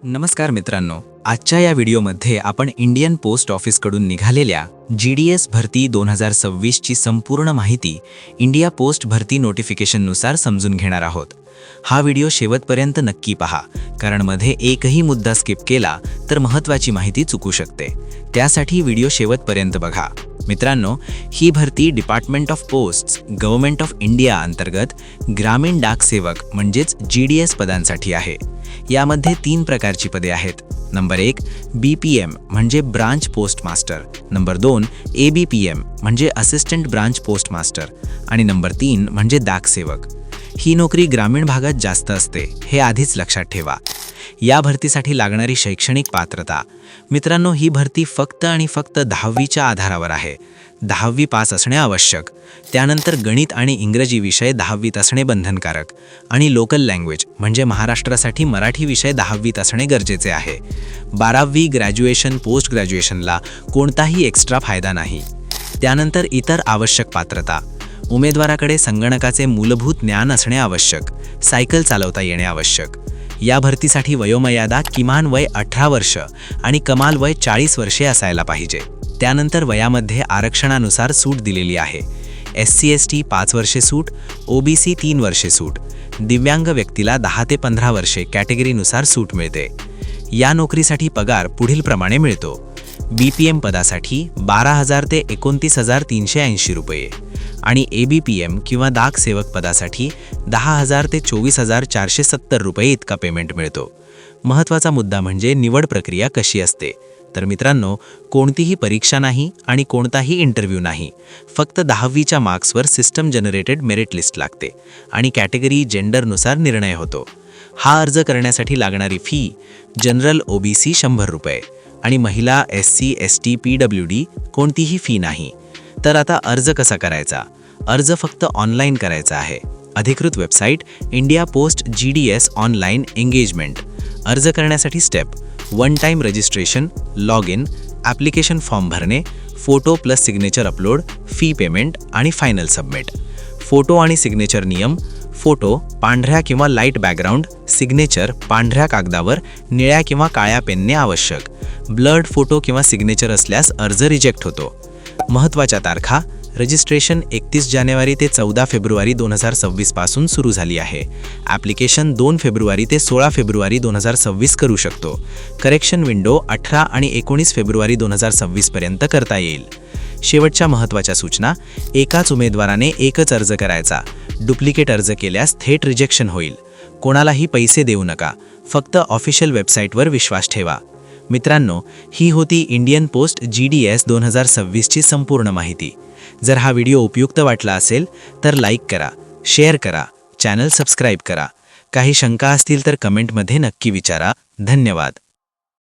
नमस्कार मित्रांनो, आजच्या या व्हिडिओमध्ये आपण इंडियन पोस्ट ऑफिसकडून निघालेल्या GDS भरती 2026 ची संपूर्ण माहिती इंडिया पोस्ट भरती नोटिफिकेशननुसार समजून घेणार आहोत। हा व्हिडिओ शेवटपर्यंत नक्की पहा, कारण मध्ये एकही मुद्दा स्किप केला तर महत्त्वाची माहिती चुकू शकते। त्यासाठी व्हिडिओ शेवटपर्यंत बघा। मित्रांनो, ही भरती department of posts government of India अंतर्गत ग्रामीण डाक सेवक म्हणजेच GDS पदांसाठी आहे। यामध्ये 3 प्रकारची पदे आहेत। नंबर 1 BPM म्हणजे branch post master, number 2 ABPM म्हणजे असिस्टंट ब्रांच पोस्ट मास्टर आणि नंबर 3 म्हणजे डाक सेवक। ही नोकरी ग्रामीण भागात जास्त असते, हे आधीच लक्षात ठेवा। या भरतीसाठी लागणारी शैक्षणिक पात्रता, मित्रांनो, ही भरती फक्त आणि फक्त 10वीच्या आधारावर आहे। 10वी पास असणे आवश्यक। त्यानंतर गणित आणि इंग्रजी विषय 10वीत असणे बंधनकारक आणि लोकल लँग्वेज म्हणजे महाराष्ट्रासाठी मराठी विषय 10वीत असणे गरजेचे आहे। 12वी ग्रॅज्युएशन पोस्ट ग्रॅज्युएशनला कोणताही एक्स्ट्रा फायदा नाही। त्यानंतर इतर आवश्यक पात्रता, उमेदवाराकडे संगणकाचे मूलभूत ज्ञान असणे आवश्यक, सायकल चालवता येणे आवश्यक। या भरतीसाठी वयोमर्यादा किमान वय 18 वर्ष आणि कमाल वय 40 वर्षे असायला पाहिजे। त्यानंतर वयामध्ये आरक्षणानुसार सूट दिलेली आहे। SC ST 5 वर्षे सूट, OBC 3 वर्षे सूट, दिव्यांग व्यक्तीला 10 ते 15 वर्षे कॅटेगरीनुसार सूट मिळते। या नोकरीसाठी पगार पुढील प्रमाणे मिळतो। BPM पदासाठी 12,000 ते 29,380 रुपये आणि ABPM किंवा डाक सेवक पदासाठी 10,000 ते 24,470 रुपये इतका पेमेंट मिळतो। महत्त्वाचा मुद्दा म्हणजे निवड प्रक्रिया कशी असते। तर मित्रांनो, कोणतीही परीक्षा नाही आणि कोणताही इंटरव्ह्यू नाही, फक्त 10वीच्या मार्क्सवर सिस्टम जनरेटेड मेरिट लिस्ट लागते आणि कॅटेगरी जेंडरनुसार निर्णय होतो। हा अर्ज करण्यासाठी लागणारी फी जनरल OBC 100 रुपये आणि महिला SC ST PWD कोणतीही फी नाही। तर आता अर्ज कसा करायचा? अर्ज फक्त ऑनलाईन करायचा आहे। अधिकृत website India post GDS online engagement. अर्ज करण्यासाठी step 1 time registration, log in, application form भरणे, photo plus signature upload, fee payment आणि फायनल सबमिट। फोटो आणि सिग्नेचर नियम: फोटो पांढऱ्या किंवा लाईट बॅकग्राऊंड, सिग्नेचर पांढऱ्या कागदावर निळ्या किंवा काळ्या पेनने आवश्यक। ब्लर्ड फोटो किंवा सिग्नेचर असल्यास अर्ज रिजेक्ट होतो। महत्त्वाच्या तारखा: रजिस्ट्रेशन 31 जानेवारी ते 14 फेब्रुवारी 2026 पासून सुरू झाली आहे। ॲप्लिकेशन 2 फेब्रुवारी ते 16 फेब्रुवारी 2026 करू शकतो। करेक्शन विंडो 18 आणि 19 फेब्रुवारी 2026 पर्यंत करता येईल। शेवटच्या महत्त्वाच्या सूचना: एकाच उमेदवाराने एकच अर्ज करायचा। डुप्लिकेट अर्ज केल्यास थेट रिजेक्शन होईल। कोणालाही पैसे देऊ नका, फक्त ऑफिशियल वेबसाईटवर विश्वास ठेवा। मित्रांनो, ही होती इंडियन पोस्ट GDS 2026 ची संपूर्ण माहिती। जर हा व्हिडिओ उपयुक्त वाटला असेल तर लाईक करा, शेअर करा, चॅनल सबस्क्राईब करा। काही शंका असतील तर कमेंटमध्ये नक्की विचारा। धन्यवाद।